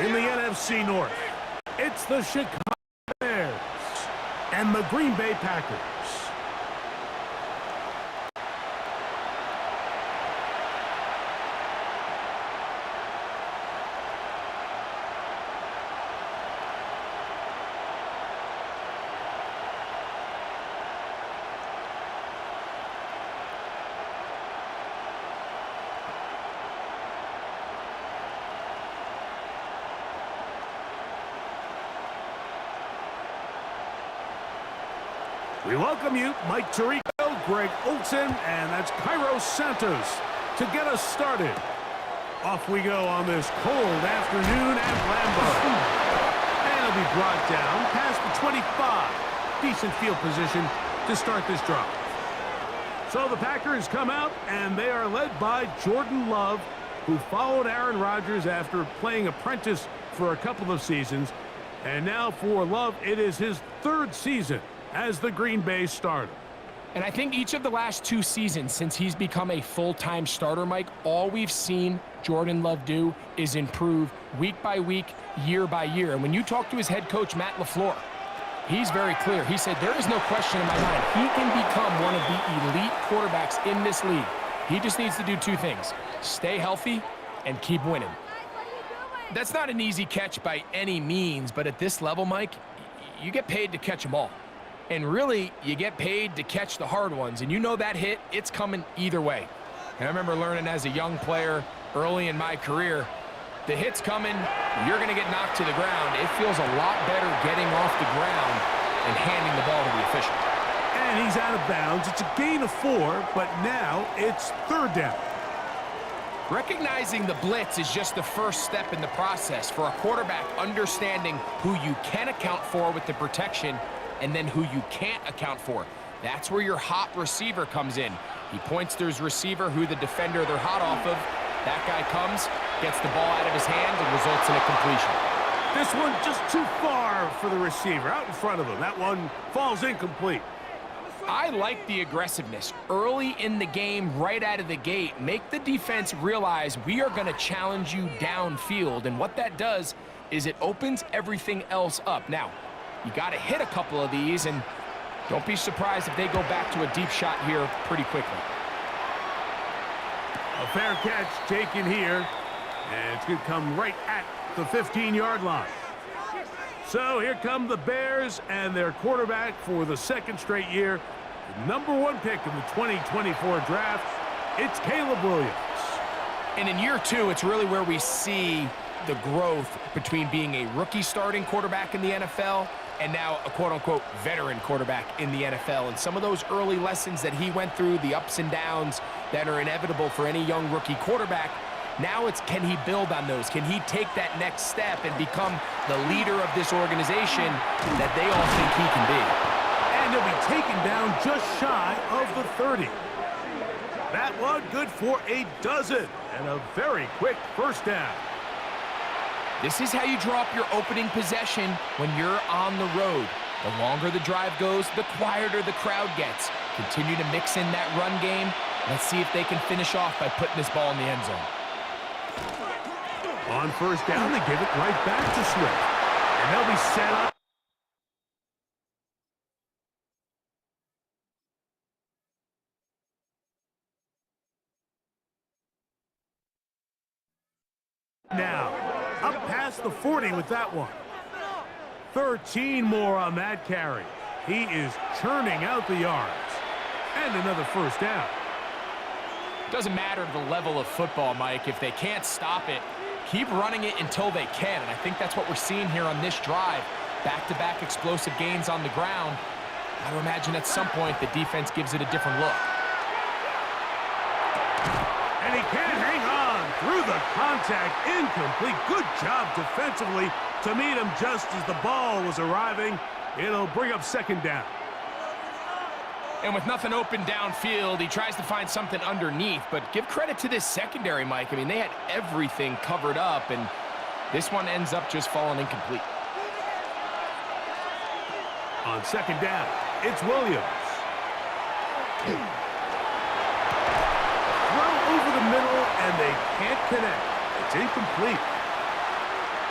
In the NFC North, it's the Chicago Bears and the Green Bay Packers. We welcome you, Mike Tirico, Greg Olson, and that's Cairo Santos to get us started. Off we go on this cold afternoon at Lambeau. And it'll be brought down past the 25. Decent field position to start this drive. So the Packers come out, and they are led by Jordan Love, who followed Aaron Rodgers after playing apprentice for a couple of seasons. And now for Love, it is his third season as the Green Bay starter. And I think each of the last 2 seasons since he's become a full-time starter, Mike, all we've seen Jordan Love do is improve week by week, year by year. And when you talk to his head coach, Matt LaFleur, he's very clear. He said, there is no question in my mind. He can become one of the elite quarterbacks in this league. He just needs to do 2 things: stay healthy and keep winning. That's not an easy catch by any means, but at this level, Mike, you get paid to catch them all. And really, you get paid to catch the hard ones. And you know that hit, it's coming either way. And I remember learning as a young player early in my career, the hit's coming, you're going to get knocked to the ground. It feels a lot better getting off the ground and handing the ball to the official. And he's out of bounds. It's a gain of 4, but now it's 3rd down. Recognizing the blitz is just the first step in the process for a quarterback understanding who you can account for with the protection and then who you can't account for. That's where your hot receiver comes in. He points to his receiver, who the defender they're hot off of. That guy comes, gets the ball out of his hand, and results in a completion. This one just too far for the receiver, out in front of him. That one falls incomplete. I like the aggressiveness early in the game, right out of the gate. Make the defense realize we are going to challenge you downfield, and what that does is it opens everything else up. Now, you got to hit a couple of these, and don't be surprised if they go back to a deep shot here pretty quickly. A fair catch taken here, and it's going to come right at the 15-yard line. So here come the Bears and their quarterback for the 2nd straight year. The #1 pick in the 2024 draft, it's Caleb Williams. And in year 2, it's really where we see the growth between being a rookie starting quarterback in the NFL and now a quote-unquote veteran quarterback in the NFL. And some of those early lessons that he went through, the ups and downs that are inevitable for any young rookie quarterback, now it's, can he build on those? Can he take that next step and become the leader of this organization that they all think he can be? And he'll be taken down just shy of the 30. That one good for a dozen and a very quick 1st down. This is how you draw up your opening possession when you're on the road. The longer the drive goes, the quieter the crowd gets. Continue to mix in that run game. Let's see if they can finish off by putting this ball in the end zone. On 1st down, they give it right back to Swift. And they'll be set up. Now, up past the 40 with that one. 13 more on that carry. He is churning out the yards. And another 1st down. Doesn't matter the level of football, Mike. If they can't stop it, keep running it until they can. And I think that's what we're seeing here on this drive. Back-to-back explosive gains on the ground. I would imagine at some point the defense gives it a different look. And he can't hang on through the contact. Incomplete. Good job defensively to meet him just as the ball was arriving. It'll bring up 2nd down. And with nothing open downfield, he tries to find something underneath. But give credit to this secondary, Mike. I mean, they had everything covered up, and this one ends up just falling incomplete. On 2nd down, it's Williams. Throw over the middle, and they can't connect. It's incomplete.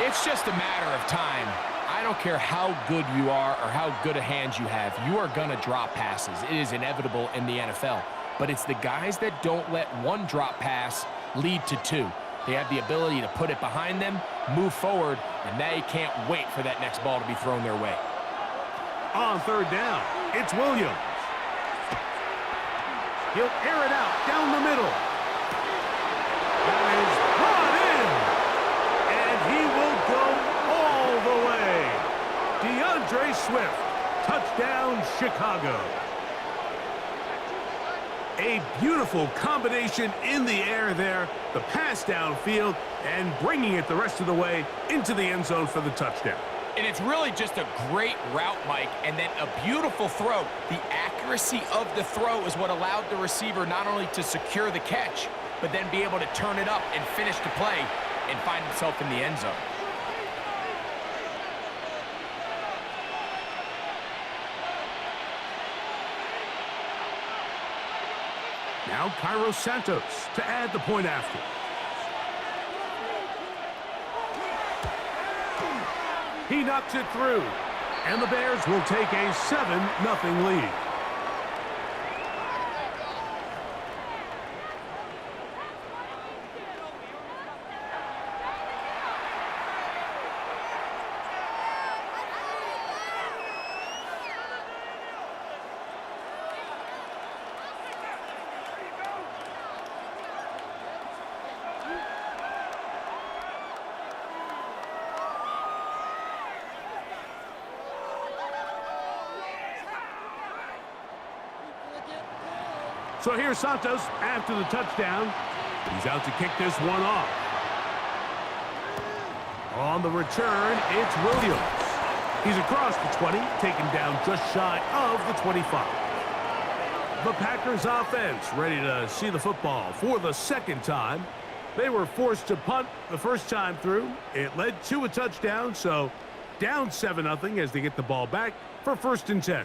It's just a matter of time. I don't care how good you are or how good a hand you have. You are going to drop passes. It is inevitable in the NFL. But it's the guys that don't let one drop pass lead to two. They have the ability to put it behind them, move forward, and they can't wait for that next ball to be thrown their way. On third down, it's Williams. He'll air it out down the middle. That is brought in. And he will go all the way. DeAndre Swift, touchdown Chicago. A beautiful combination in the air there. The pass downfield and bringing it the rest of the way into the end zone for the touchdown. And it's really just a great route, Mike, and then a beautiful throw. The accuracy of the throw is what allowed the receiver not only to secure the catch, but then be able to turn it up and finish the play and find himself in the end zone. Now Cairo Santos to add the point after. He knocks it through, and the Bears will take a 7-0 lead. So here's Santos after the touchdown. He's out to kick this one off. On the return, it's Williams. He's across the 20, taken down just shy of the 25. The Packers offense ready to see the football for the second time. They were forced to punt the first time through. It led to a touchdown, so down 7-0 as they get the ball back for 1st and 10.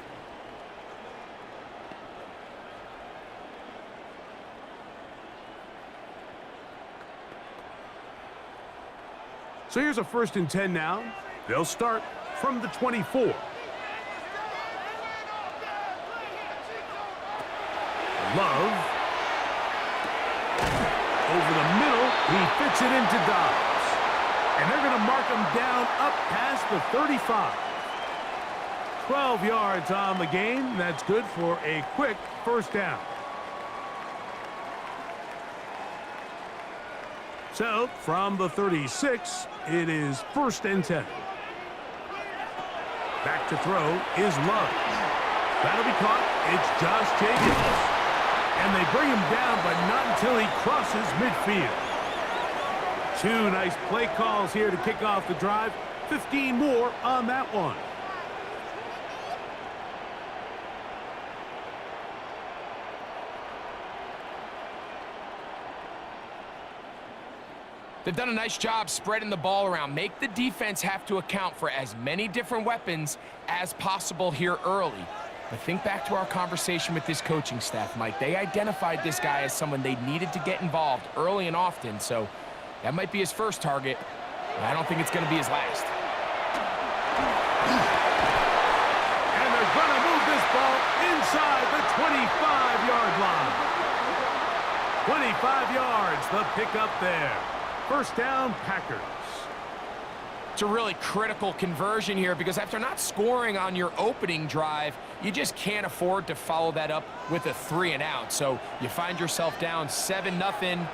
So here's a 1st and 10 now. They'll start from the 24. Love. Over the middle, he fits it into Dobbs. And they're going to mark him down up past the 35. 12 yards on the game. That's good for a quick 1st down. So, from the 36, it is 1st and 10. Back to throw is Love. That'll be caught. It's Josh Jacobs. And they bring him down, but not until he crosses midfield. 2 nice play calls here to kick off the drive. 15 more on that one. They've done a nice job spreading the ball around. Make the defense have to account for as many different weapons as possible here early. But think back to our conversation with this coaching staff, Mike. They identified this guy as someone they needed to get involved early and often, so that might be his first target. But I don't think it's going to be his last. And they're going to move this ball inside the 25-yard line. 25 yards, the pickup there. 1st down, Packers. It's a really critical conversion here because after not scoring on your opening drive, you just can't afford to follow that up with a 3-and-out. So you find yourself down 7-0.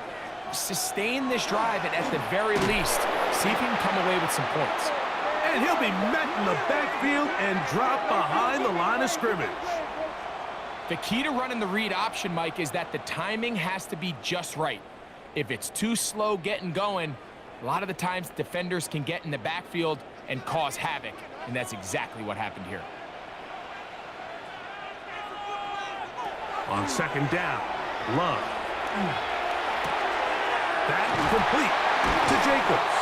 Sustain this drive and at the very least, see if you can come away with some points. And he'll be met in the backfield and dropped behind the line of scrimmage. The key to running the read option, Mike, is that the timing has to be just right. If it's too slow getting going, a lot of the times defenders can get in the backfield and cause havoc, and that's exactly what happened here. On 2nd down, Love. That complete to Jacobs.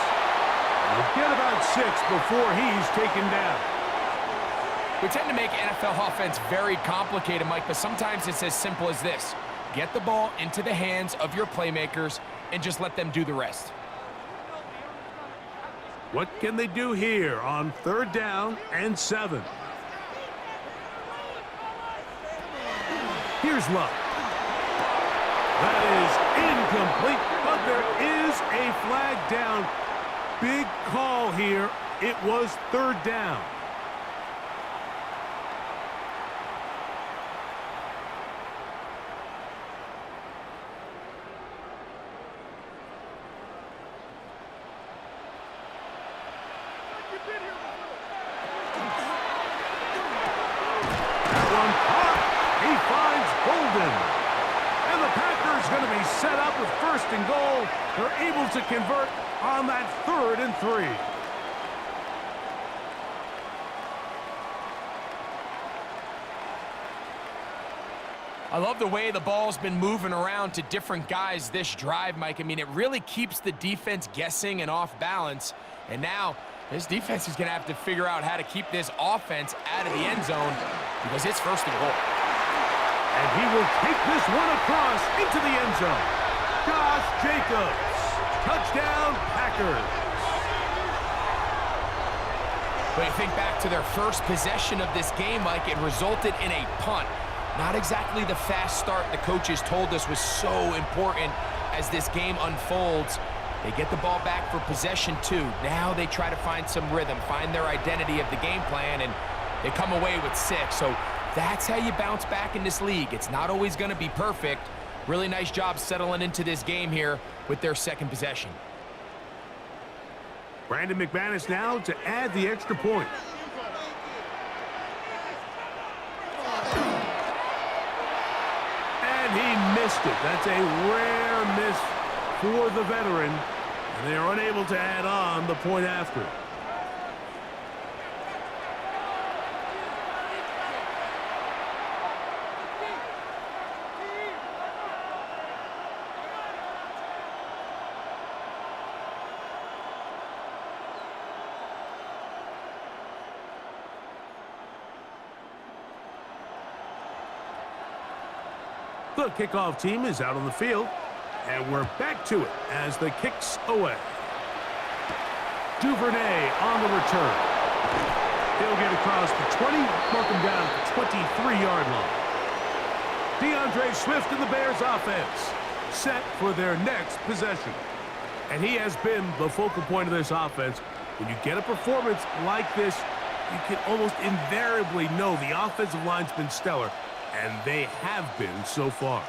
We'll get about 6 before he's taken down. We tend to make NFL offense very complicated, Mike, but sometimes it's as simple as this. Get the ball into the hands of your playmakers and just let them do the rest. What can they do here on 3rd down and 7? Here's Luck. That is incomplete, but there is a flag down. Big call here. It was 3rd down. Set up with 1st and goal. They're able to convert on that 3rd and 3. I love the way the ball's been moving around to different guys this drive, Mike. I mean, it really keeps the defense guessing and off balance. And now this defense is going to have to figure out how to keep this offense out of the end zone because it's 1st and goal. And he will take this one across into the end zone. Josh Jacobs. Touchdown, Packers. When you think back to their first possession of this game, Mike, it resulted in a punt. Not exactly the fast start the coaches told us was so important as this game unfolds. They get the ball back for possession 2. Now they try to find some rhythm, find their identity of the game plan, and they come away with 6. So that's how you bounce back in this league. It's not always going to be perfect. Really nice job settling into this game here with their 2nd possession. Brandon McManus now to add the extra point. And he missed it. That's a rare miss for the veteran. And they are unable to add on the point after. The kickoff team is out on the field, and we're back to it as the kicks away. Duvernay on the return. He'll get across the 20, mark him down at the 23-yard line. DeAndre Swift and the Bears offense set for their next possession. And he has been the focal point of this offense. When you get a performance like this, you can almost invariably know the offensive line's been stellar. And they have been so far.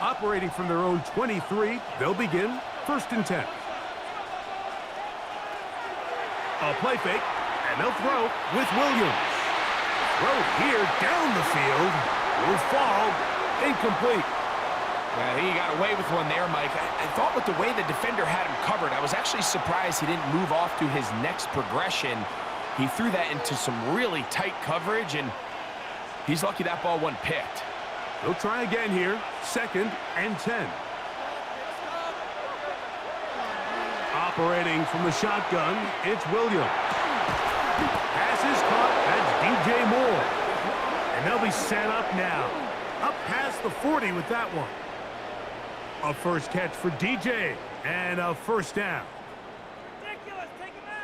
Operating from their own 23, they'll begin 1st and 10. A play fake, and they'll throw with Williams. Throw here down the field will fall incomplete. Yeah, I think he got away with one there, Mike. I thought with the way the defender had him covered, I was actually surprised he didn't move off to his next progression. He threw that into some really tight coverage, and he's lucky that ball wasn't picked. They'll try again here, 2nd and 10. Operating from the shotgun, it's Williams. Pass is caught, that's DJ Moore. And they'll be set up now. Up past the 40 with that one. A first catch for DJ, and a 1st down.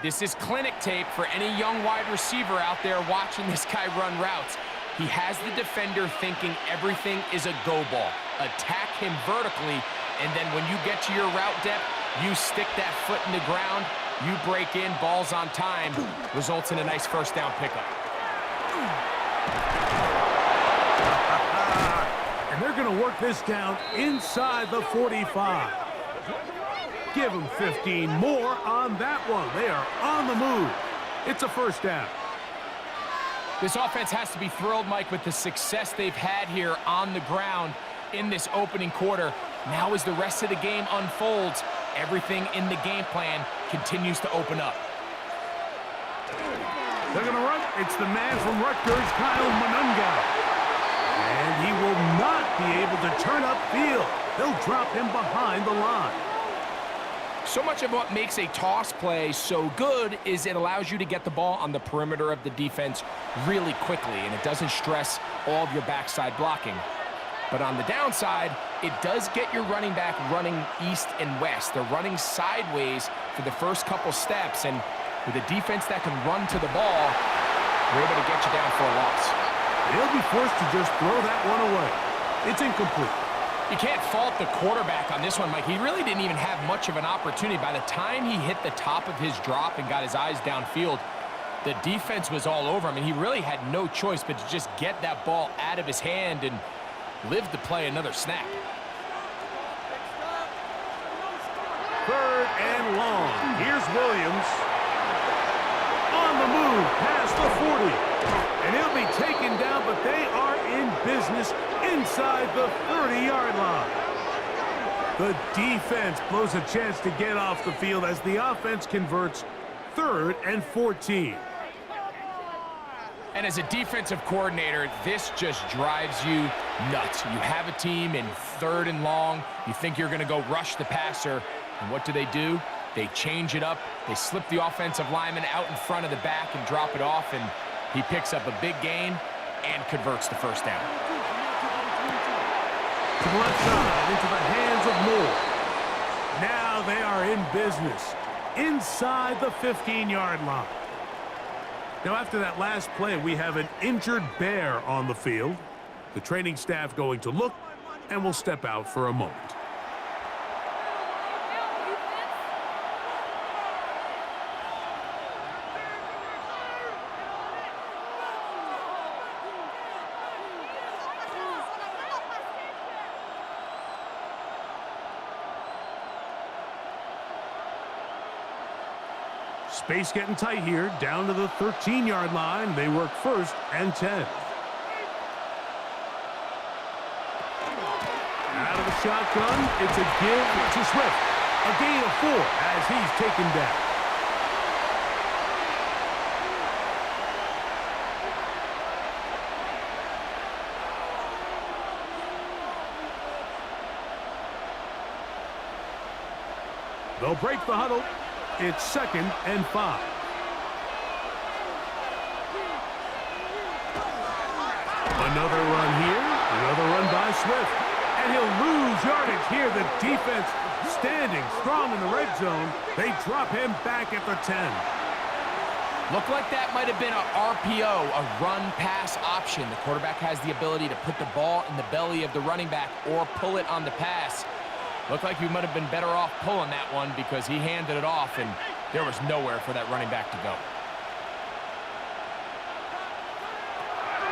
This is clinic tape for any young wide receiver out there watching this guy run routes. He has the defender thinking everything is a go ball. Attack him vertically, and then when you get to your route depth, you stick that foot in the ground, you break in, ball's on time, results in a nice 1st down pickup. And they're going to work this down inside the 45. Give them 15 more on that one. They are on the move. It's a 1st down. This offense has to be thrilled, Mike, with the success they've had here on the ground in this opening quarter. Now as the rest of the game unfolds, everything in the game plan continues to open up. They're going to run. It's the man from Rutgers, Kyle Monunga. And he will not be able to turn upfield. They'll drop him behind the line. So much of what makes a toss play so good is it allows you to get the ball on the perimeter of the defense really quickly, and it doesn't stress all of your backside blocking. But on the downside, it does get your running back running east and west. They're running sideways for the first couple steps, and with a defense that can run to the ball, they're able to get you down for a loss. They'll be forced to just throw that one away. It's incomplete. You can't fault the quarterback on this one, Mike. He really didn't even have much of an opportunity. By the time he hit the top of his drop and got his eyes downfield, the defense was all over him, and he really had no choice but to just get that ball out of his hand and live to play another snap. 3rd and long. Here's Williams. On the move, past the 40. And he'll be taken down, but they are in business inside the 30-yard line. The defense blows a chance to get off the field as the offense converts 3rd and 14. And as a defensive coordinator, this just drives you nuts. You have a team in 3rd and long. You think you're going to go rush the passer. And what do? They change it up. They slip the offensive lineman out in front of the back and drop it off. And he picks up a big gain and converts the first down. To the left side, into the hands of Moore. Now they are in business inside the 15-yard line. Now, after that last play, we have an injured Bear on the field. The training staff going to look, and will step out for a moment. Space getting tight here, down to the 13-yard line. They work 1st and 10. Out of the shotgun, it's a give to Swift. A gain of 4 as he's taken down. They'll break the huddle. It's 2nd and 5. Another run here. Another run by Swift. And he'll lose yardage here. The defense standing strong in the red zone. They drop him back at the 10. Looked like that might have been a RPO, a run-pass option. The quarterback has the ability to put the ball in the belly of the running back or pull it on the pass. Looked like we might have been better off pulling that one because he handed it off, and there was nowhere for that running back to go.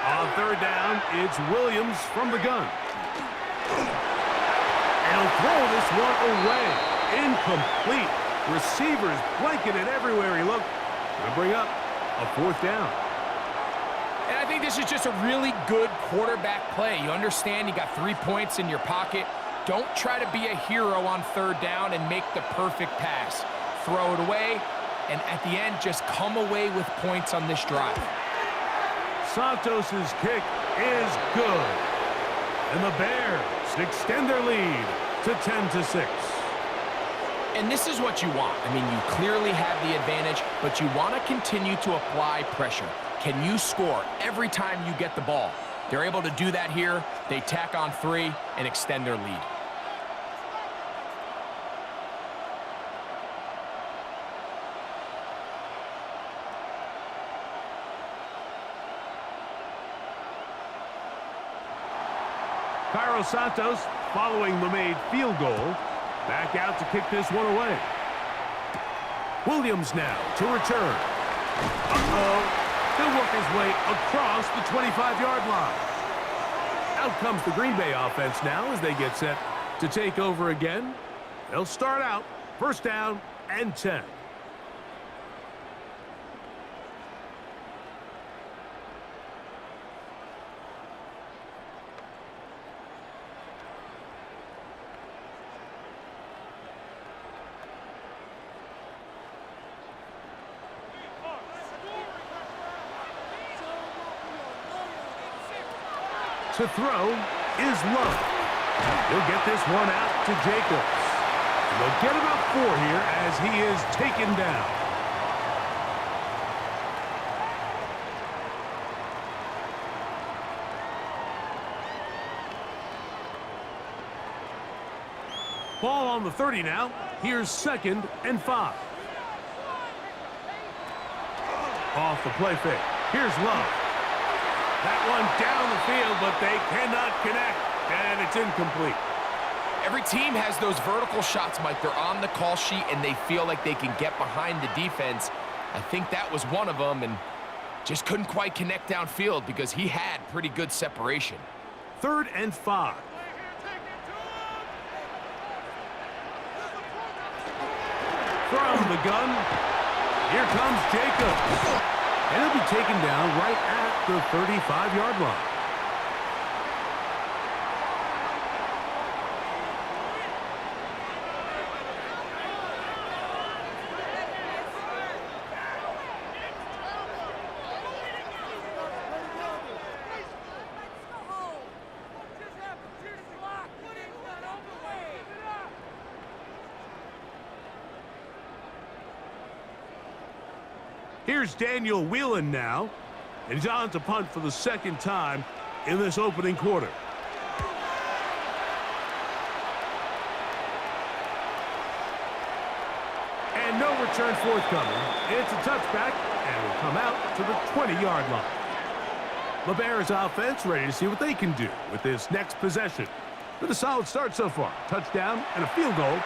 On 3rd down, it's Williams from the gun. And he'll throw this one away. Incomplete. Receivers blanketed everywhere he looked. Gonna bring up a 4th down. And I think this is just a really good quarterback play. You understand you got 3 points in your pocket. Don't try to be a hero on 3rd down and make the perfect pass. Throw it away, and at the end, just come away with points on this drive. Santos's kick is good. And the Bears extend their lead to 10-6. And this is what you want. I mean, you clearly have the advantage, but you want to continue to apply pressure. Can you score every time you get the ball? They're able to do that here. They tack on 3 and extend their lead. Cairo Santos, following the made field goal, back out to kick this one away. Williams now to return. He'll work his way across the 25-yard line. Out comes the Green Bay offense now as they get set to take over again. They'll start out 1st down and 10. To throw is Love. He'll get this one out to Jacobs. And they'll get about 4 here as he is taken down. Ball on the 30 now. Here's 2nd and 5. Off the play fake. Here's Love. That one down the field, but they cannot connect, and it's incomplete. Every team has those vertical shots, Mike. They're on the call sheet, and they feel like they can get behind the defense. I think that was one of them, and just couldn't quite connect downfield because he had pretty good separation. 3rd and 5. From the gun, here comes Jacobs. And he'll be taken down right at the 35-yard line. Here's Daniel Whelan now, and he's on to punt for the 2nd time in this opening quarter. And no return forthcoming. It's a touchback, and will come out to the 20-yard line. The Bears offense ready to see what they can do with this next possession. With a solid start so far. Touchdown and a field goal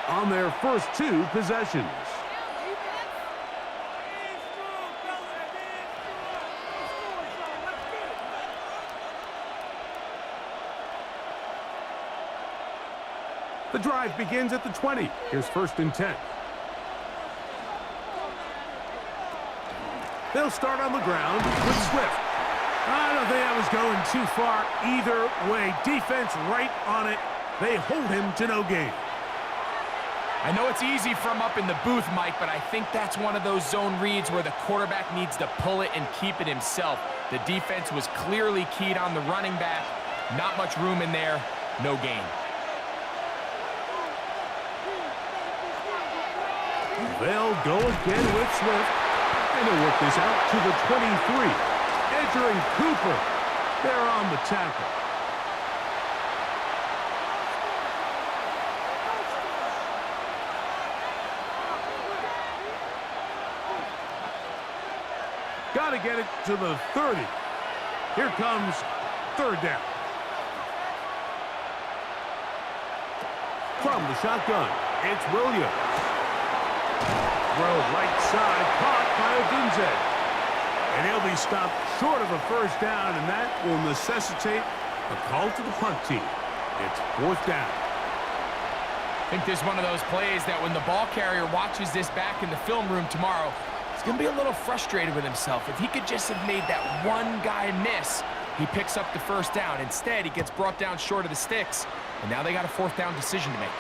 on their first 2 possessions. The drive begins at the 20. Here's 1st and 10. They'll start on the ground with Swift. I don't think that was going too far either way. Defense right on it. They hold him to no gain. I know it's easy from up in the booth, Mike, but I think that's one of those zone reads where the quarterback needs to pull it and keep it himself. The defense was clearly keyed on the running back. Not much room in there. No gain. They'll go again with Swift, and they'll work this out to the 23. Entering Cooper. They're on the tackle. Got to get it to the 30. Here comes 3rd down. From the shotgun, it's Williams. Throw right side, caught by Odunze. And he'll be stopped short of a 1st down, and that will necessitate a call to the punt team. It's 4th down. I think this is one of those plays that when the ball carrier watches this back in the film room tomorrow, he's going to be a little frustrated with himself. If he could just have made that one guy miss, he picks up the 1st down. Instead, he gets brought down short of the sticks, and now they got a 4th down decision to make.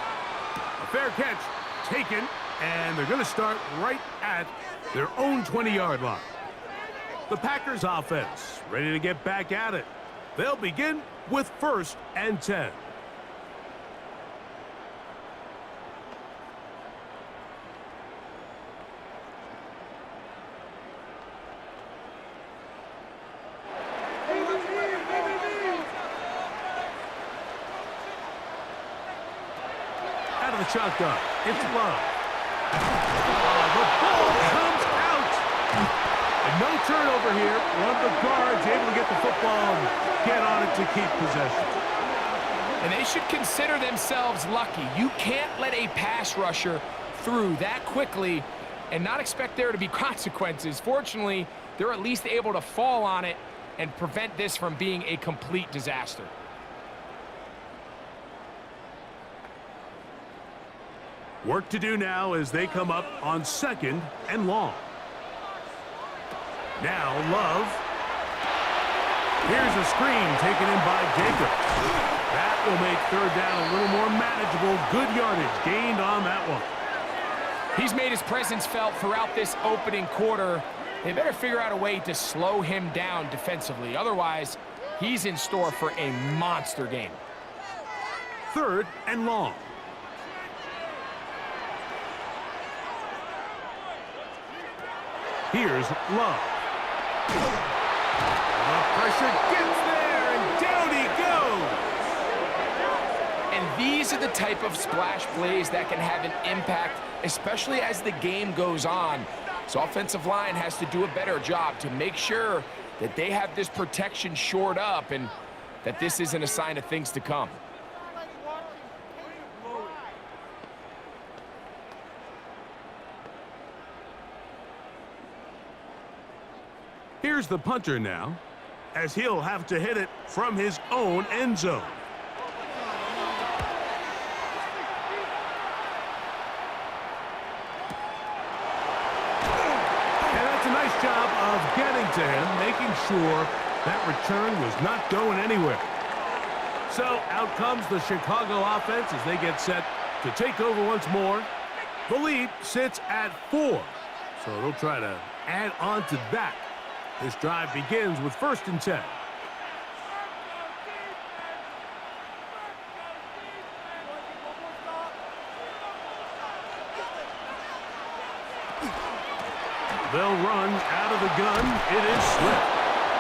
A fair catch taken, and they're going to start right at their own 20-yard line. The Packers offense ready to get back at it. They'll begin with 1st and 10. Out of the shotgun, it's Love. The ball comes out. And no turnover here. One of the guards able to get the football and get on it to keep possession. And they should consider themselves lucky. You can't let a pass rusher through that quickly and not expect there to be consequences. Fortunately, they're at least able to fall on it and prevent this from being a complete disaster. Work to do now as they come up on 2nd and long. Now Love. Here's a screen taken in by Jacobs. That will make 3rd down a little more manageable. Good yardage gained on that one. He's made his presence felt throughout this opening quarter. They better figure out a way to slow him down defensively. Otherwise, he's in store for a monster game. 3rd and long. Here's Love. The pressure gets there, and down he goes. And these are the type of splash plays that can have an impact, especially as the game goes on. So offensive line has to do a better job to make sure that they have this protection shored up and that this isn't a sign of things to come. Here's the punter now, as he'll have to hit it from his own end zone. And that's a nice job of getting to him, making sure that return was not going anywhere. So out comes the Chicago offense as they get set to take over once more. The lead sits at 4, so they'll try to add on to that. This drive begins with 1st and 10. They'll run out of the gun. It is Swift.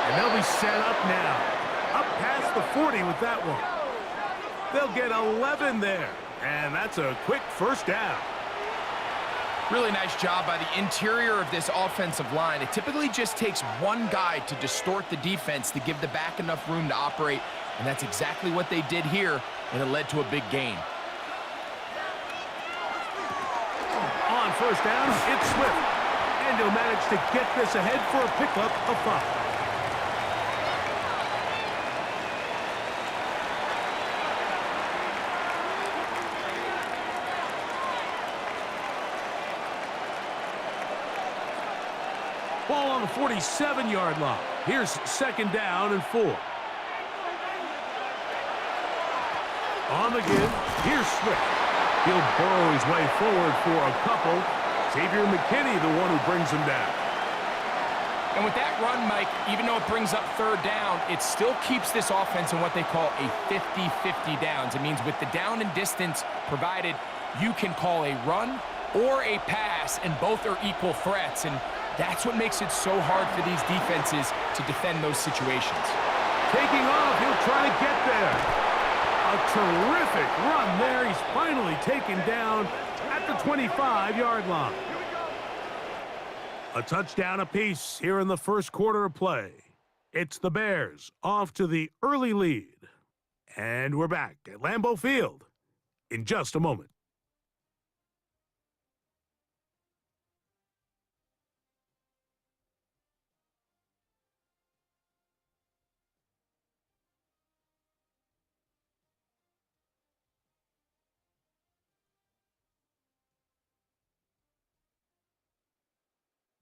And they'll be set up now. Up past the 40 with that one. They'll get 11 there. And that's a quick 1st down. Really nice job by the interior of this offensive line. It typically just takes one guy to distort the defense to give the back enough room to operate, and that's exactly what they did here, and it led to a big gain. On 1st down, it's Swift, and he'll manage to get this ahead for a pickup of 5. Ball on the 47-yard line. Here's 2nd down and 4. On the give, here's Swift. He'll burrow his way forward for a couple. Xavier McKinney, the one who brings him down. And with that run, Mike, even though it brings up 3rd down, it still keeps this offense in what they call a 50-50 downs. It means with the down and distance provided, you can call a run or a pass, and both are equal threats. And that's what makes it so hard for these defenses to defend those situations. Taking off, he'll try to get there. A terrific run there. He's finally taken down at the 25-yard line. A touchdown apiece here in the 1st quarter of play. It's the Bears off to the early lead. And we're back at Lambeau Field in just a moment.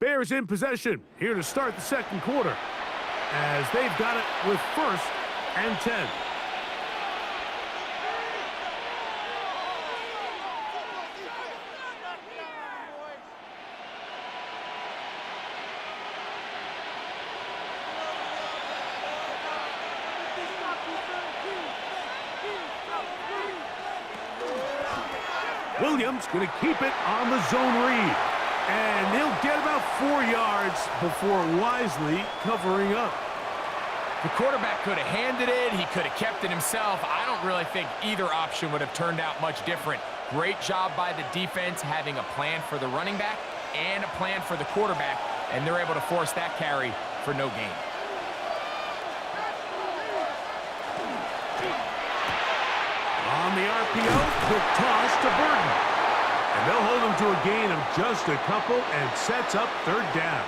Bears in possession here to start the 2nd quarter as they've got it with 1st and 10. Williams going to keep it on the zone read. And he'll get about 4 yards before wisely covering up. The quarterback could have handed it. He could have kept it himself. I don't really think either option would have turned out much different. Great job by the defense having a plan for the running back and a plan for the quarterback, and they're able to force that carry for no gain. On the RPO, quick toss to Burton. And they'll hold him to a gain of just a couple and sets up 3rd down.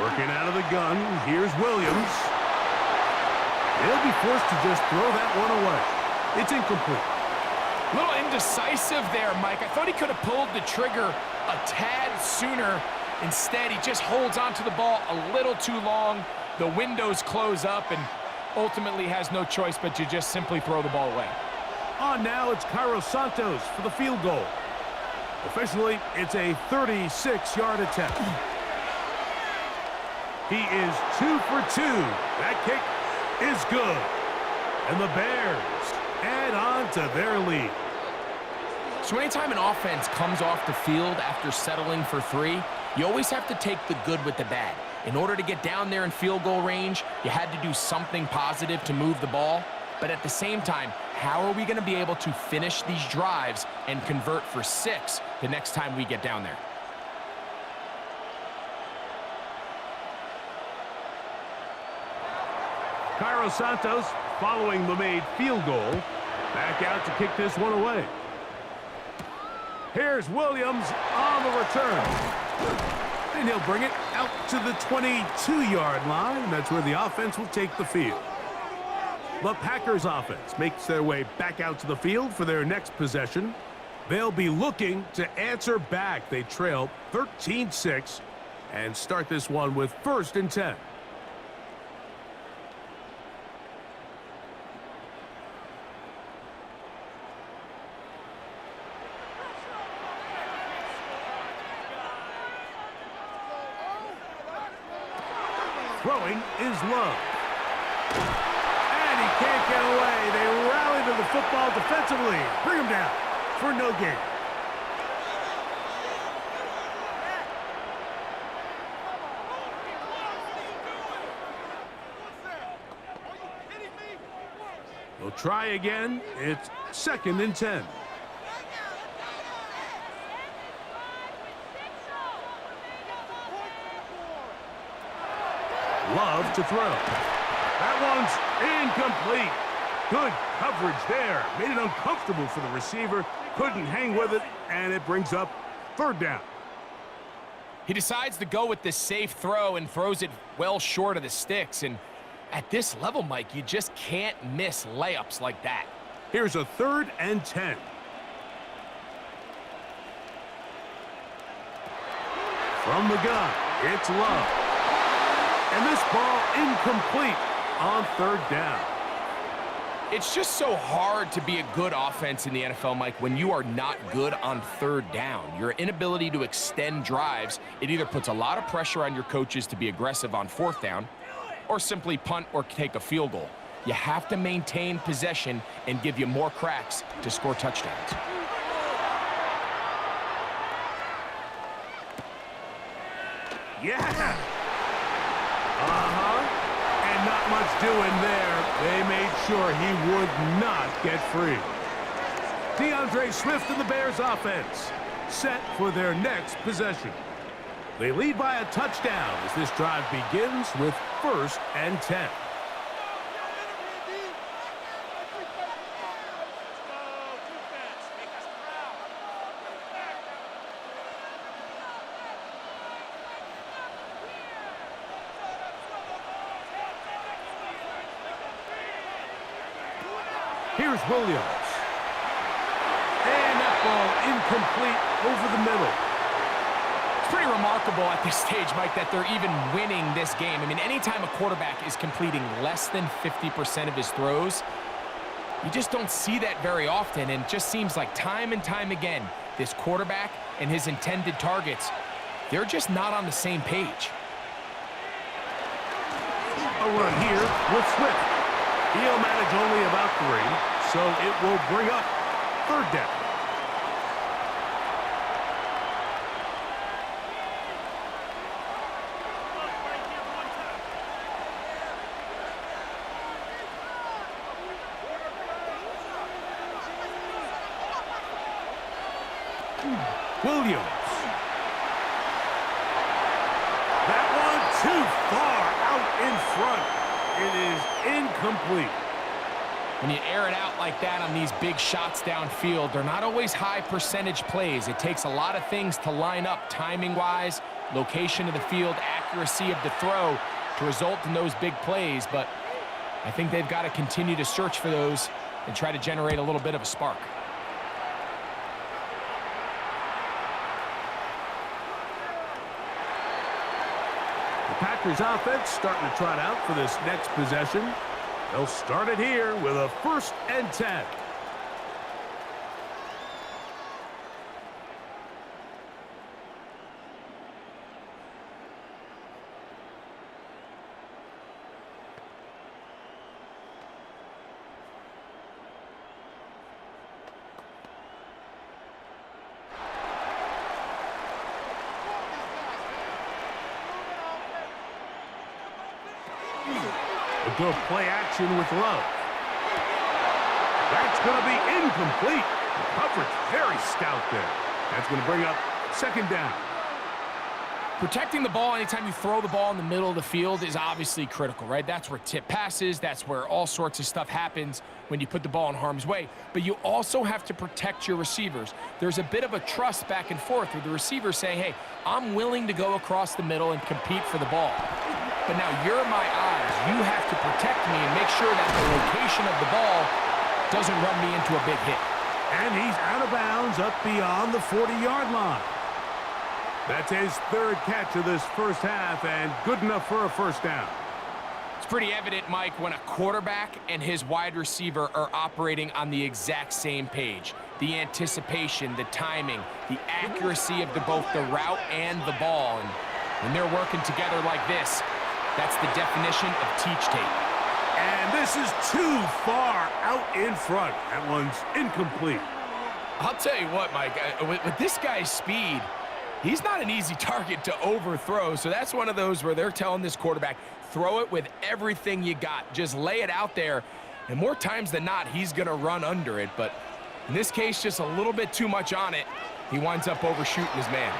Working out of the gun, here's Williams. He'll be forced to just throw that one away. It's incomplete. A little indecisive there, Mike. I thought he could have pulled the trigger a tad sooner. Instead, he just holds onto the ball a little too long. The windows close up and ultimately has no choice but to just simply throw the ball away. On now, it's Cairo Santos for the field goal. Officially, it's a 36-yard attempt. He is 2 for 2. That kick is good. And the Bears add on to their lead. So anytime an offense comes off the field after settling for 3, you always have to take the good with the bad. In order to get down there in field goal range, you had to do something positive to move the ball. But at the same time, how are we going to be able to finish these drives and convert for 6 the next time we get down there? Cairo Santos, following the made field goal, back out to kick this one away. Here's Williams on the return. And he'll bring it out to the 22-yard line. That's where the offense will take the field. The Packers offense makes their way back out to the field for their next possession. They'll be looking to answer back. They trail 13-6 and start this one with 1st and 10. Throwing is Love. And he can't get away. They rally to the football defensively. Bring him down for no gain. We'll try again. It's 2nd and 10. Love to throw. That one's incomplete. Good coverage there. Made it uncomfortable for the receiver. Couldn't hang with it, and it brings up 3rd down. He decides to go with this safe throw and throws it well short of the sticks. And at this level, Mike, you just can't miss layups like that. Here's a 3rd and 10. From the gun, it's Love. And this ball incomplete on 3rd down. It's just so hard to be a good offense in the NFL, Mike, when you are not good on 3rd down. Your inability to extend drives, it either puts a lot of pressure on your coaches to be aggressive on 4th down or simply punt or take a field goal. You have to maintain possession and give you more cracks to score touchdowns. Yeah. And not much doing there. They made sure he would not get free. DeAndre Swift and the Bears offense set for their next possession. They lead by a touchdown as this drive begins with 1st and 10. Here's Williams. And that ball incomplete over the middle. It's pretty remarkable at this stage, Mike, that they're even winning this game. I mean, anytime a quarterback is completing less than 50% of his throws, you just don't see that very often. And it just seems like time and time again, this quarterback and his intended targets, they're just not on the same page. A run here with Swift. He'll manage only about 3, so it will bring up 3rd down. Williams. That one too far out in front. It is incomplete. When you air it out like that on these big shots downfield, they're not always high percentage plays. It takes a lot of things to line up timing-wise, location of the field, accuracy of the throw to result in those big plays. But I think they've got to continue to search for those and try to generate a little bit of a spark. Packers offense starting to trot out for this next possession. They'll start it here with a 1st and 10. A good play action with Love. That's going to be incomplete. The coverage very stout there. That's going to bring up second down. Protecting the ball anytime you throw the ball in the middle of the field is obviously critical, right? That's where tip passes, that's where all sorts of stuff happens when you put the ball in harm's way. But you also have to protect your receivers. There's a bit of a trust back and forth with the receiver saying, hey, I'm willing to go across the middle and compete for the ball. But now you're my eyes. You have to protect me and make sure that the location of the ball doesn't run me into a big hit. And he's out of bounds up beyond the 40-yard line. That's his third catch of this first half, and good enough for a first down. It's pretty evident, Mike, when a quarterback and his wide receiver are operating on the exact same page. The anticipation, the timing, the accuracy of both the route and the ball. And when they're working together like this, that's the definition of teach tape. And this is too far out in front. That one's incomplete. I'll tell you what, Mike, with this guy's speed, he's not an easy target to overthrow, so that's one of those where they're telling this quarterback, throw it with everything you got. Just lay it out there, and more times than not, he's going to run under it. But in this case, just a little bit too much on it. He winds up overshooting his man.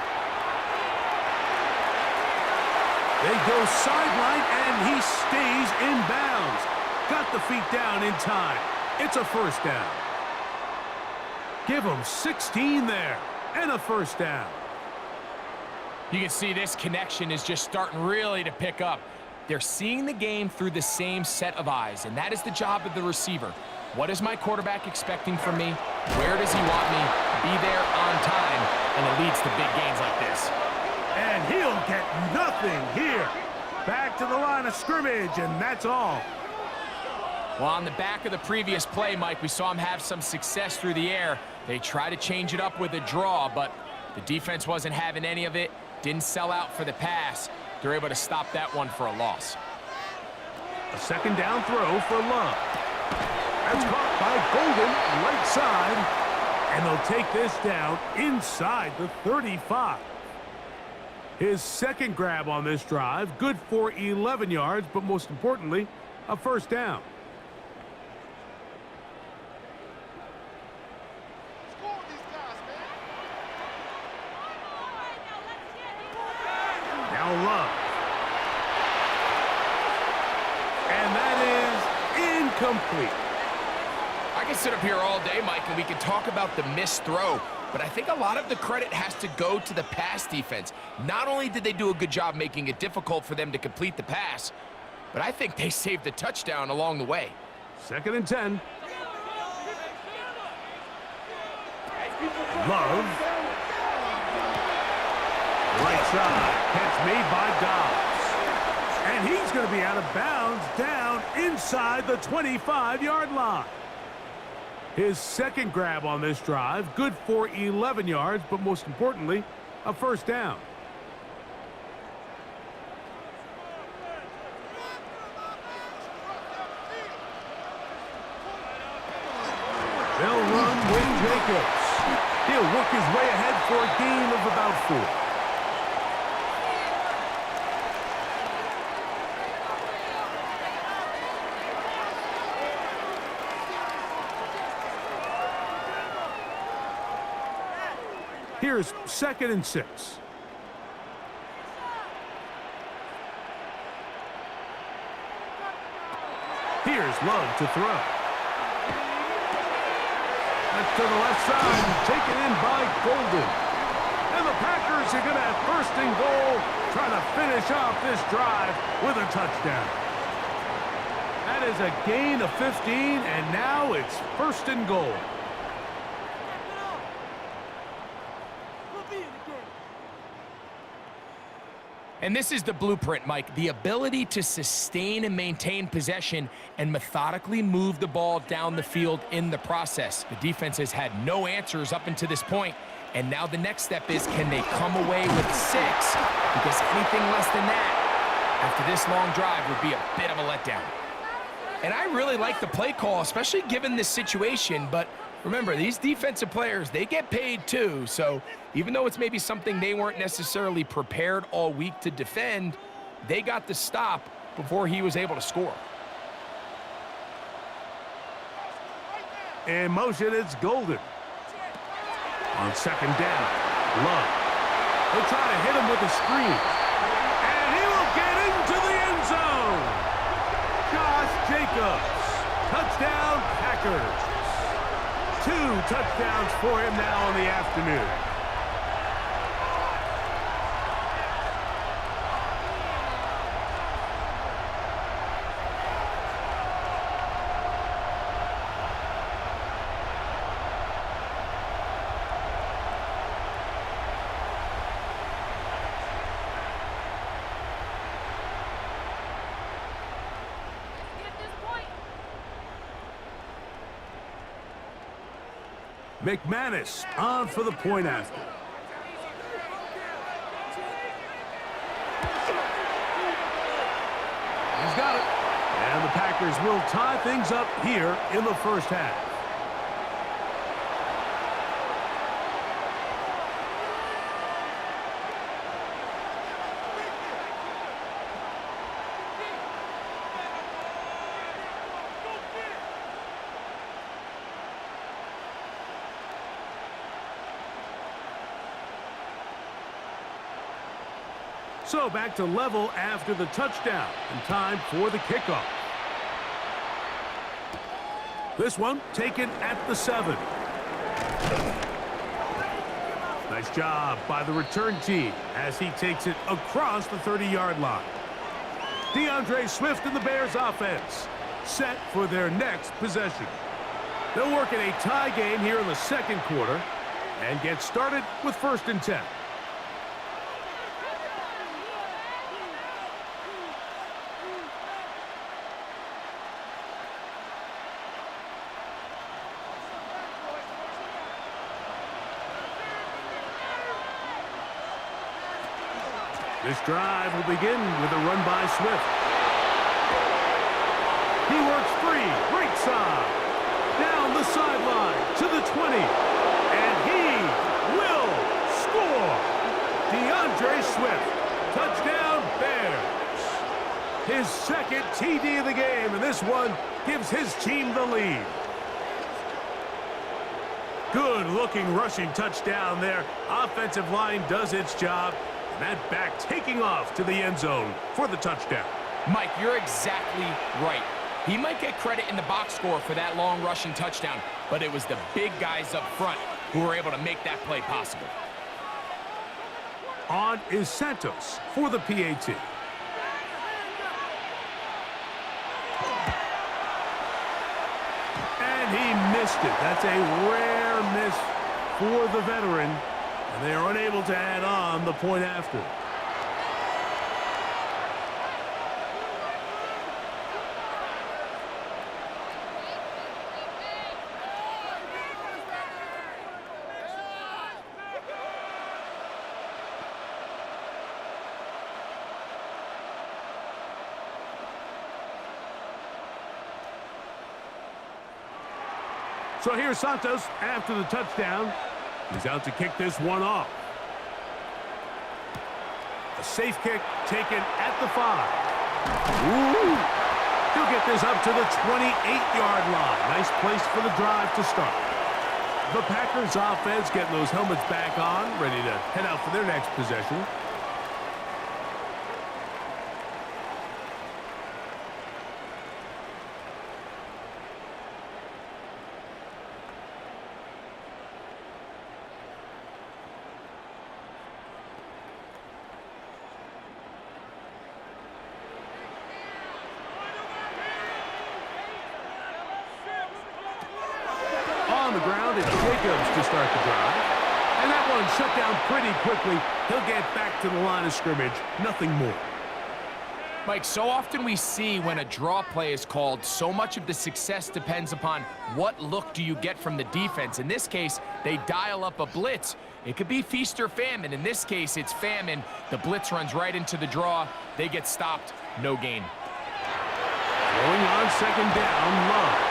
They go sideline, and he stays in bounds. Got the feet down in time. It's a first down. Give him 16 there, and a first down. You can see this connection is just starting really to pick up. They're seeing the game through the same set of eyes, and that is the job of the receiver. What is my quarterback expecting from me? Where does he want me? Be there on time, and it leads to big gains like this. And he'll get nothing here. Back to the line of scrimmage, and that's all. Well, on the back of the previous play, Mike, we saw him have some success through the air. They tried to change it up with a draw, but the defense wasn't having any of it. Didn't sell out for the pass. They're able to stop that one for a loss. A second down throw for Love. That's caught by Golden, right side. And they'll take this down inside the 35. His second grab on this drive, good for 11 yards, but most importantly, a first down. Now Love. And that is incomplete. I can sit up here all day, Mike, and we can talk about the missed throw, but I think a lot of the credit has to go to the pass defense. Not only did they do a good job making it difficult for them to complete the pass, but I think they saved the touchdown along the way. Second and 10. Love. Right side. Catch made by Dobbs. And he's going to be out of bounds down inside the 25-yard line. His second grab on this drive, good for 11 yards, but most importantly, a first down. They'll run with Jacobs. He'll work his way ahead for a gain of about 4. Here's second and 6. Here's Love to throw. That's to the left side, taken in by Golden. And the Packers are going to have first and goal, trying to finish off this drive with a touchdown. That is a gain of 15, and now it's first and goal. And this is the blueprint, Mike. The ability to sustain and maintain possession and methodically move the ball down the field in the process. The defense has had no answers up until this point, and now the next step is, can they come away with 6? Because anything less than that, after this long drive, would be a bit of a letdown. And I really like the play call, especially given this situation, but remember, these defensive players, they get paid too, so even though it's maybe something they weren't necessarily prepared all week to defend, they got the stop before he was able to score. In motion, it's Golden. On second down, Love. He'll try to hit him with a screen. And he will get into the end zone. Josh Jacobs. Touchdown, Packers. 2 touchdowns for him now in the afternoon. McManus on for the point after. He's got it. And the Packers will tie things up here in the first half. So back to level after the touchdown, and time for the kickoff. This one taken at the 7. Nice job by the return team as he takes it across the 30-yard line. DeAndre Swift and the Bears offense set for their next possession. They'll work in a tie game here in the second quarter and get started with 1st and 10. This drive will begin with a run by Swift. He works free, right side, down the sideline to the 20, and he will score. DeAndre Swift, touchdown Bears. His second TD of the game, and this one gives his team the lead. Good-looking rushing touchdown there. Offensive line does its job. That back taking off to the end zone for the touchdown. Mike, you're exactly right. He might get credit in the box score for that long rushing touchdown, but it was the big guys up front who were able to make that play possible. On is Santos for the PAT. And he missed it. That's a rare miss for the veteran. And they are unable to add on the point after. So here's Santos after the touchdown. He's out to kick this one off. A safe kick taken at the 5. Ooh. He'll get this up to the 28-yard line. Nice place for the drive to start. The Packers offense getting those helmets back on, ready to head out for their next possession. On the ground, it's Jacobs to start the drive. And that one shut down pretty quickly. He'll get back to the line of scrimmage. Nothing more. Mike, so often we see when a draw play is called, so much of the success depends upon what look do you get from the defense. In this case, they dial up a blitz. It could be feast or famine. In this case, it's famine. The blitz runs right into the draw. They get stopped. No gain. Going on second down, Love.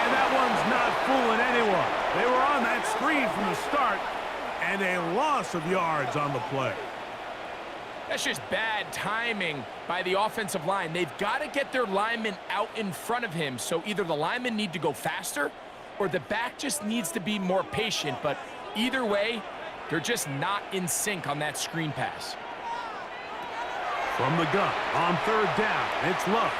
And that one's not fooling anyone. They were on that screen from the start, and a loss of yards on the play. That's just bad timing by the offensive line. They've got to get their linemen out in front of him, so either the linemen need to go faster or the back just needs to be more patient, but either way, they're just not in sync on that screen pass. From the gun on third down, it's Love.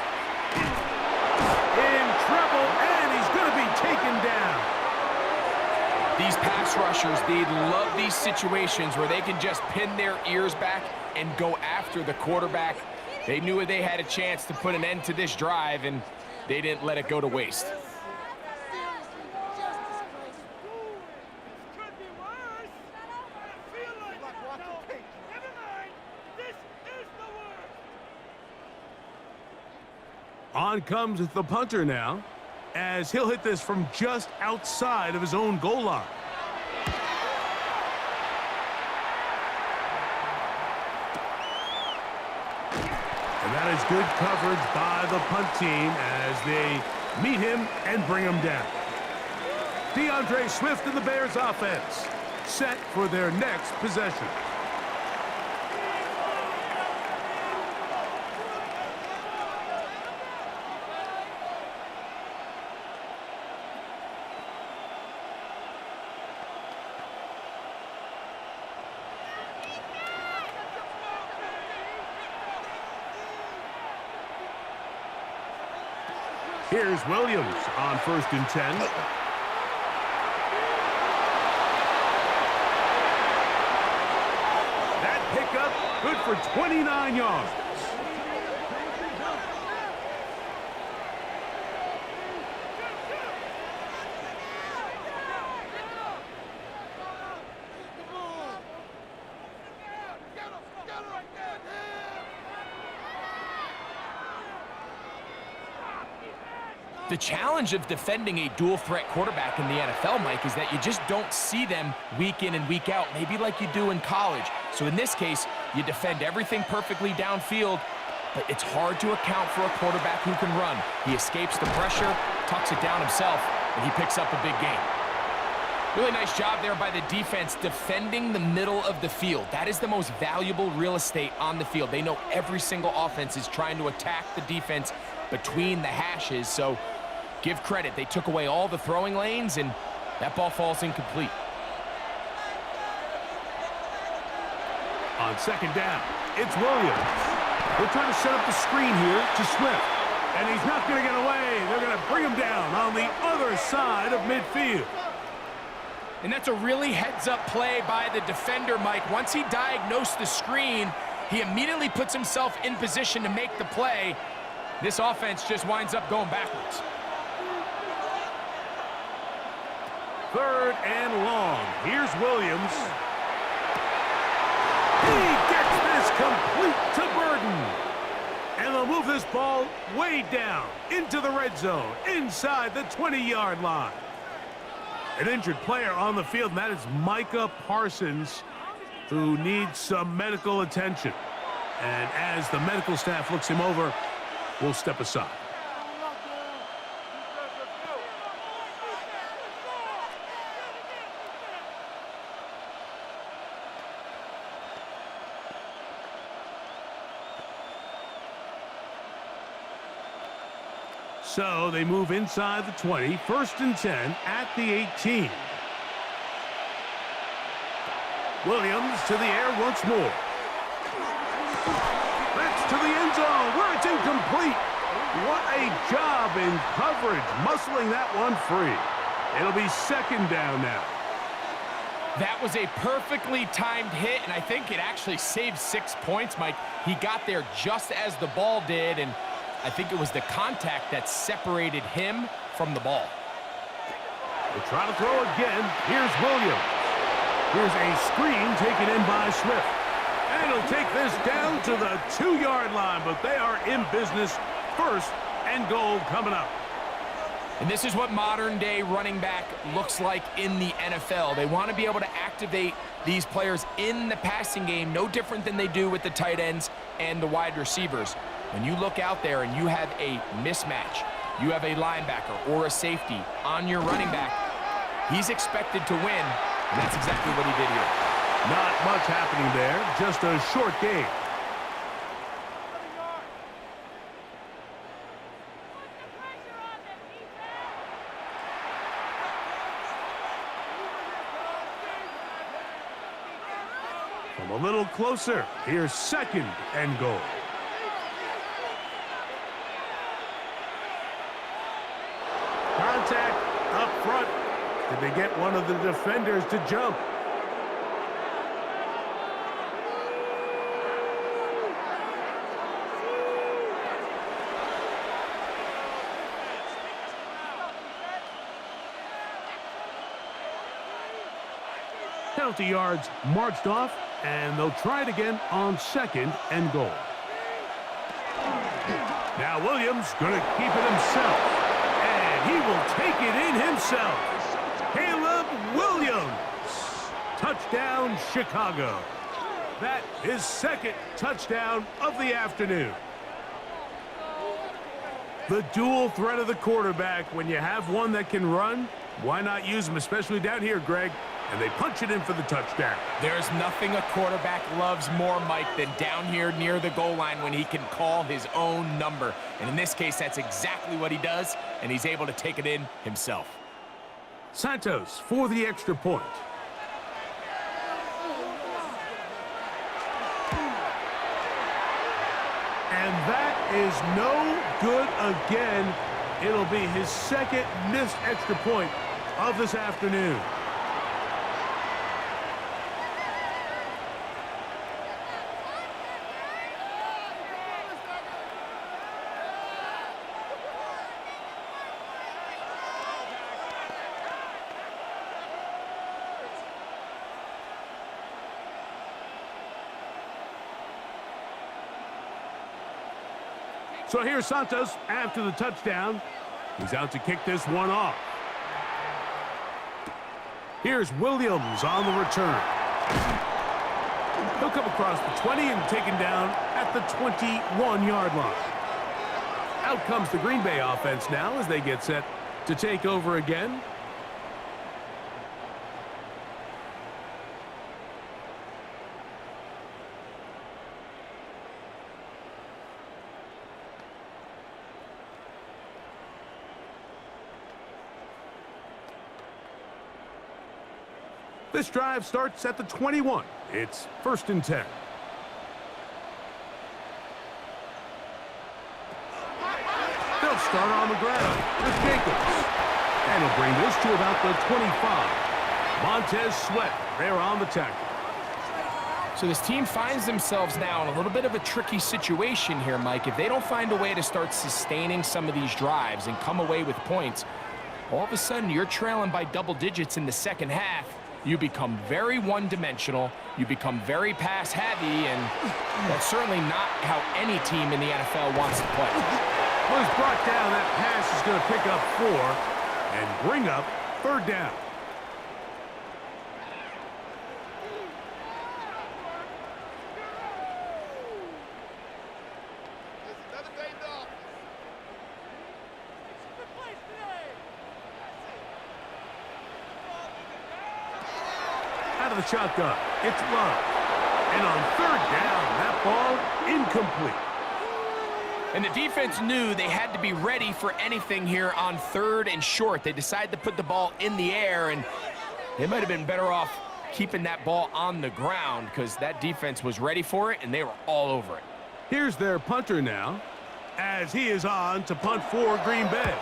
In trouble, and he's going to be taken down. These pass rushers, they love these situations where they can just pin their ears back and go after the quarterback. They knew they had a chance to put an end to this drive, and they didn't let it go to waste. On comes the punter now, as he'll hit this from just outside of his own goal line. And that is good coverage by the punt team as they meet him and bring him down. DeAndre Swift and the Bears offense set for their next possession. Here's Williams on 1st and 10. That pickup good for 29 yards. The challenge of defending a dual-threat quarterback in the NFL, Mike, is that you just don't see them week in and week out, maybe like you do in college. So in this case, you defend everything perfectly downfield, but it's hard to account for a quarterback who can run. He escapes the pressure, tucks it down himself, and he picks up a big gain. Really nice job there by the defense defending the middle of the field. That is the most valuable real estate on the field. They know every single offense is trying to attack the defense between the hashes, so give credit. They took away all the throwing lanes, and that ball falls incomplete. On 2nd down, it's Williams. They're trying to set up the screen here to Swift, and he's not going to get away. They're going to bring him down on the other side of midfield. And that's a really heads-up play by the defender, Mike. Once he diagnosed the screen, he immediately puts himself in position to make the play. This offense just winds up going backwards. 3rd and long. Here's Williams. He gets this complete to Burden. And they'll move this ball way down into the red zone, inside the 20-yard line. An injured player on the field, and that is Micah Parsons, who needs some medical attention. And as the medical staff looks him over, we'll step aside. So they move inside the 20, 1st and 10 at the 18. Williams to the air once more. That's to the end zone where it's incomplete. What a job in coverage, muscling that one free. It'll be 2nd down now. That was a perfectly timed hit, and I think it actually saved 6 points, Mike. He got there just as the ball did, and I think it was the contact that separated him from the ball. They'll try to throw again. Here's Williams. Here's a screen taken in by Swift. And he'll take this down to the 2-yard line, but they are in business. 1st and goal coming up. And this is what modern-day running back looks like in the NFL. They want to be able to activate these players in the passing game, no different than they do with the tight ends and the wide receivers. When you look out there and you have a mismatch, you have a linebacker or a safety on your running back, he's expected to win, and that's exactly what he did here. Not much happening there, just a short game. From a little closer, here's 2nd and goal. Contact up front. Did they get one of the defenders to jump? Penalty yards marched off, and they'll try it again on 2nd and goal. Now Williams going to keep it himself, and he will take it in himself. Caleb Williams. Touchdown, Chicago. That is 2nd touchdown of the afternoon. The dual threat of the quarterback. When you have one that can run, why not use him, especially down here, Greg? And they punch it in for the touchdown. There's nothing a quarterback loves more, Mike, than down here near the goal line when he can call his own number. And in this case, that's exactly what he does, and he's able to take it in himself. Santos for the extra point. And that is no good again. It'll be his 2nd missed extra point of this afternoon. So here's Santos after the touchdown. He's out to kick this one off. Here's Williams on the return. He'll come across the 20 and taken down at the 21-yard line. Out comes the Green Bay offense now as they get set to take over again. This drive starts at the 21. It's 1st and 10. They'll start on the ground with Jacobs. And he'll bring this to about the 25. Montez Sweat there on the tackle. So this team finds themselves now in a little bit of a tricky situation here, Mike. If they don't find a way to start sustaining some of these drives and come away with points, all of a sudden you're trailing by double digits in the second half. You become very one-dimensional, you become very pass-heavy, and that's certainly not how any team in the NFL wants to play. Well, he's brought down. That pass is going to pick up 4 and bring up 3rd down. Out of the shotgun, it's Love. And on 3rd down, that ball incomplete. And the defense knew they had to be ready for anything here on 3rd and short. They decided to put the ball in the air, and they might have been better off keeping that ball on the ground because that defense was ready for it, and they were all over it. Here's their punter now as he is on to punt for Green Bay.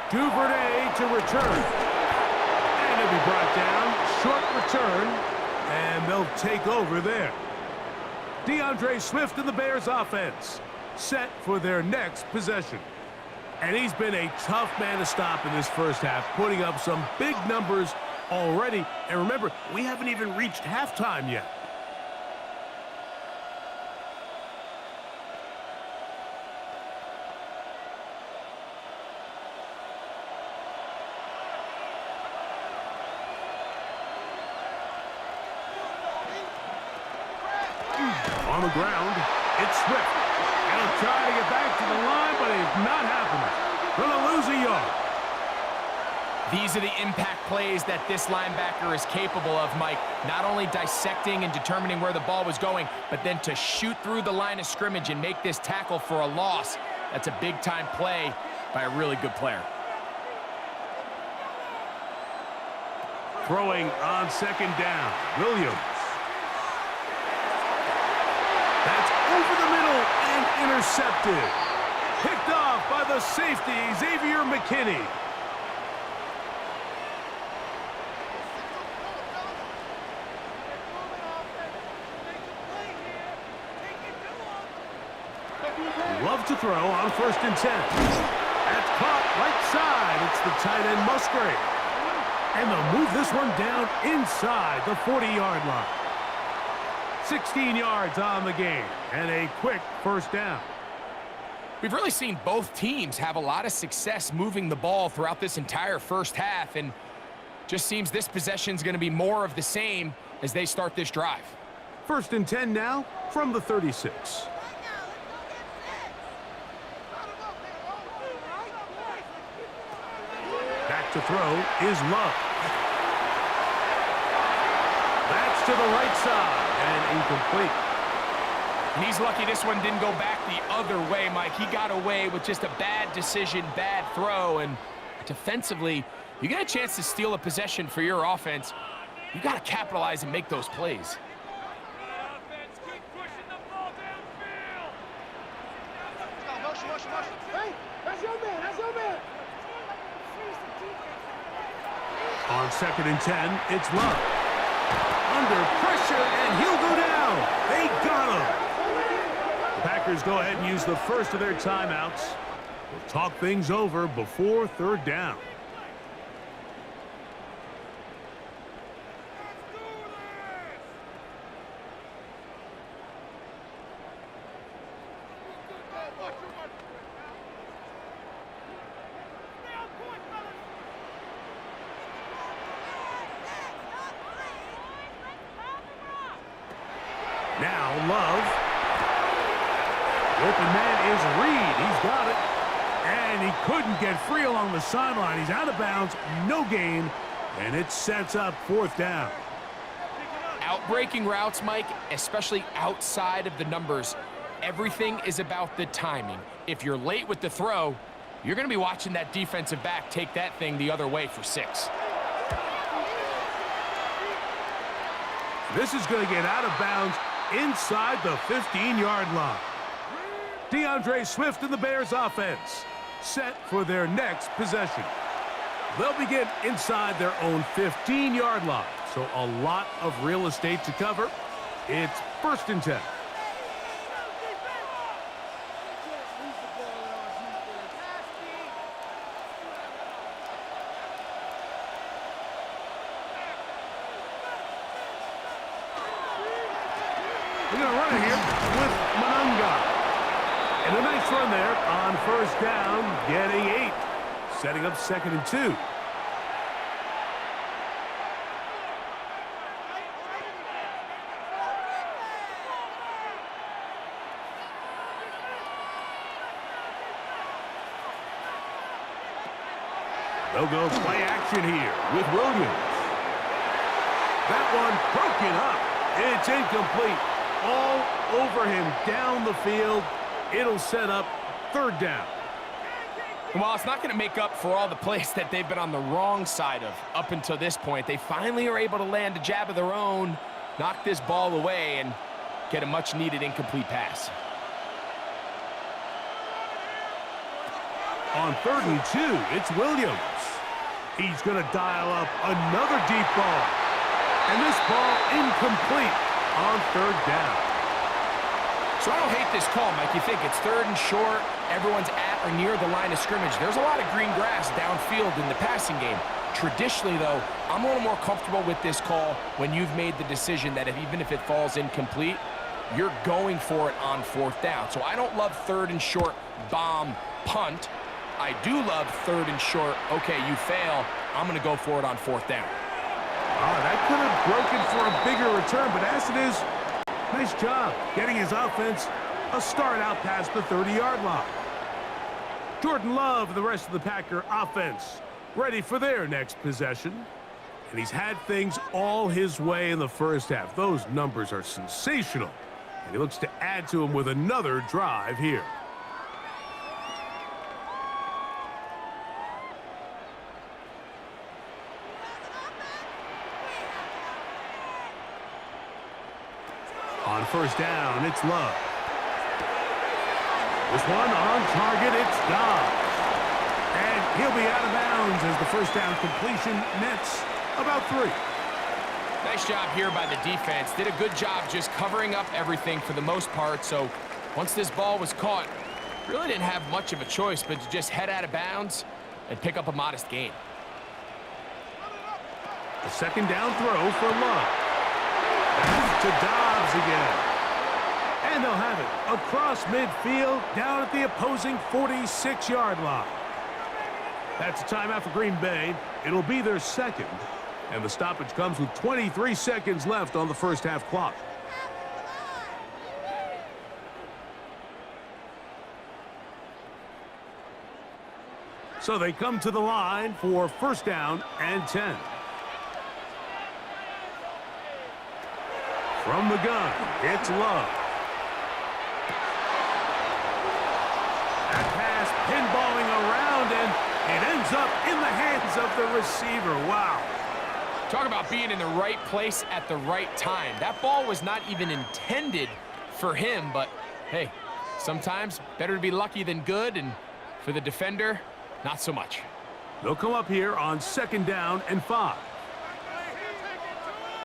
Duvernay to return. And he'll be brought down. Short return. And they'll take over there. DeAndre Swift and the Bears offense set for their next possession. And he's been a tough man to stop in this first half, putting up some big numbers already. And remember, we haven't even reached halftime yet. On the ground, it's Swift. And he'll try to get back to the line, but it's not happening. Gonna lose a yard. These are the impact plays that this linebacker is capable of, Mike. Not only dissecting and determining where the ball was going, but then to shoot through the line of scrimmage and make this tackle for a loss. That's a big-time play by a really good player. Throwing on second down, Williams. That's over the middle and intercepted. Picked off by the safety, Xavier McKinney. Love to throw on 1st and 10. That's caught right side. It's the tight end Musgrave. And they'll move this one down inside the 40-yard line. 16 yards on the game and a quick 1st down. We've really seen both teams have a lot of success moving the ball throughout this entire first half, and just seems this possession is going to be more of the same as they start this drive. 1st and 10 now from the 36. Back to throw is Love. That's to the right side and incomplete. And he's lucky this one didn't go back the other way, Mike. He got away with just a bad decision, bad throw, and defensively, you get a chance to steal a possession for your offense. You got to capitalize and make those plays. On 2nd and 10, it's Love. Under pressure, and he'll go down. They got him. The Packers go ahead and use the first of their timeouts. We'll talk things over before 3rd down. Now Love. The open man is Reed. He's got it. And he couldn't get free along the sideline. He's out of bounds, no gain, and it sets up 4th down. Outbreaking routes, Mike, especially outside of the numbers, everything is about the timing. If you're late with the throw, you're going to be watching that defensive back take that thing the other way for 6. This is going to get out of bounds inside the 15-yard line. DeAndre Swift and the Bears offense set for their next possession. They'll begin inside their own 15-yard line, so a lot of real estate to cover. It's 1st and 10. We're going to run it here with Monunga. And a nice run there on 1st down, getting 8. Setting up 2nd and 2. They'll go play action here with Williams. That one broken up. It's incomplete. All over him down the field. It'll set up 3rd down. Well, it's not going to make up for all the plays that they've been on the wrong side of up until this point. They finally are able to land a jab of their own, knock this ball away, and get a much-needed incomplete pass. On 3rd and 2, it's Williams. He's going to dial up another deep ball. And this ball incomplete on 3rd down. So I don't hate this call, Mike. You think it's 3rd and short, everyone's at or near the line of scrimmage. There's a lot of green grass downfield in the passing game. Traditionally, though, I'm a little more comfortable with this call when you've made the decision that even if it falls incomplete, you're going for it on 4th down. So I don't love 3rd and short, bomb, punt. I do love 3rd and short, okay, you fail, I'm going to go for it on 4th down. That could have broken for a bigger return, but as it is, nice job getting his offense a start out past the 30-yard line. Jordan Love and the rest of the Packer offense ready for their next possession. And he's had things all his way in the first half. Those numbers are sensational. And he looks to add to them with another drive here. first down. It's Love. This one on target. It's Dobbs. And he'll be out of bounds as the first down completion nets about 3. Nice job here by the defense. Did a good job just covering up everything for the most part. So once this ball was caught, really didn't have much of a choice but to just head out of bounds and pick up a modest gain. A second down throw for Love. Back to Dobbs again. And they'll have it across midfield down at the opposing 46-yard line. That's a timeout for Green Bay. It'll be their second. And the stoppage comes with 23 seconds left on the first half clock. So they come to the line for first down and 10. From the gun, it's Love. That pass pinballing around, and it ends up in the hands of the receiver. Wow. Talk about being in the right place at the right time. That ball was not even intended for him, but hey, sometimes better to be lucky than good, and for the defender, not so much. They'll come up here on second down and 5.